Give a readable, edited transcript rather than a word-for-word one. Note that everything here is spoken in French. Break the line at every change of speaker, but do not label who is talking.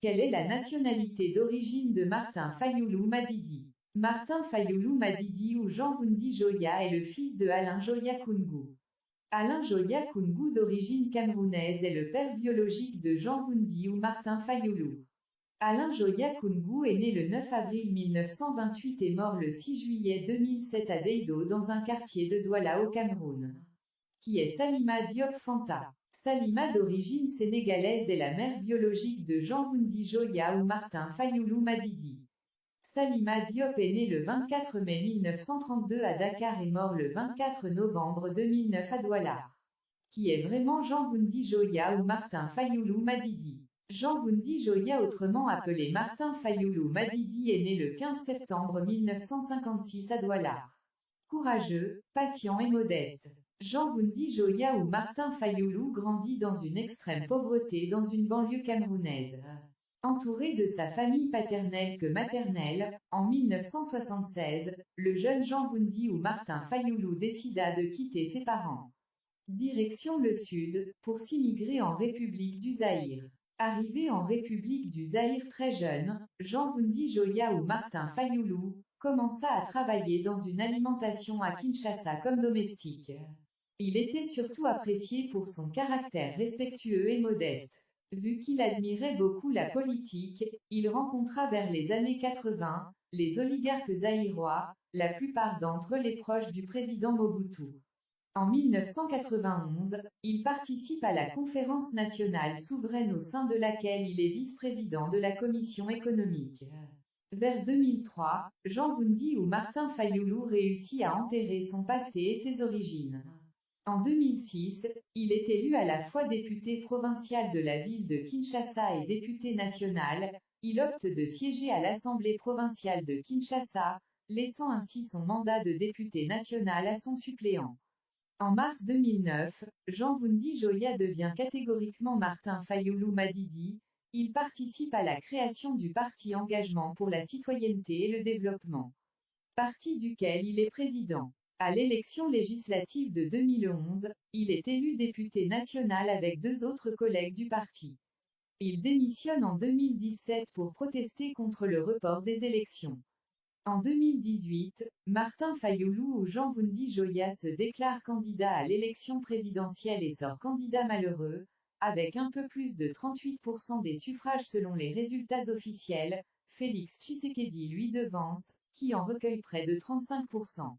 Quelle est la nationalité d'origine de Martin Fayulu Madidi? Martin Fayulu Madidi ou Jean Wundi Joya est le fils de Alain Joya Koungou. Alain Joya Koungou d'origine camerounaise est le père biologique de Jean Wundi ou Martin Fayulu. Alain Joya Koungou est né le 9 avril 1928 et mort le 6 juillet 2007 à Deido dans un quartier de Douala au Cameroun. Qui est Salima Diop Fanta? Salima d'origine sénégalaise est la mère biologique de Jean Wundi Joya ou Martin Fayulu Madidi. Salima Diop est née le 24 mai 1932 à Dakar et mort le 24 novembre 2009 à Douala. Qui est vraiment Jean Wundi Joya ou Martin Fayulu Madidi? Jean Wundi Joya, autrement appelé Martin Fayulu Madidi, est né le 15 septembre 1956 à Douala. Courageux, patient et modeste, Jean Wundi Joya ou Martin Fayulu grandit dans une extrême pauvreté dans une banlieue camerounaise. Entouré de sa famille paternelle que maternelle, en 1976, le jeune Jean Wundi ou Martin Fayulu décida de quitter ses parents. Direction le sud, pour s'immigrer en République du Zaïre. Arrivé en République du Zaïre très jeune, Jean Wundi Joya ou Martin Fayulu commença à travailler dans une alimentation à Kinshasa comme domestique. Il était surtout apprécié pour son caractère respectueux et modeste. Vu qu'il admirait beaucoup la politique, il rencontra vers les années 80, les oligarques zaïrois, la plupart d'entre eux les proches du président Mobutu. En 1991, il participe à la conférence nationale souveraine au sein de laquelle il est vice-président de la commission économique. Vers 2003, Jean Wundi ou Martin Fayulu réussit à enterrer son passé et ses origines. En 2006, il est élu à la fois député provincial de la ville de Kinshasa et député national. Il opte de siéger à l'Assemblée provinciale de Kinshasa, laissant ainsi son mandat de député national à son suppléant. En mars 2009, Jean Wundi Joya devient catégoriquement Martin Fayulu Madidi. Il participe à la création du parti Engagement pour la citoyenneté et le développement, parti duquel il est président. À l'élection législative de 2011, il est élu député national avec deux autres collègues du parti. Il démissionne en 2017 pour protester contre le report des élections. En 2018, Martin Fayulu ou Jean Wundi Joya se déclare candidat à l'élection présidentielle et sort candidat malheureux, avec un peu plus de 38% des suffrages selon les résultats officiels. Félix Tshisekedi lui devance, qui en recueille près de 35%.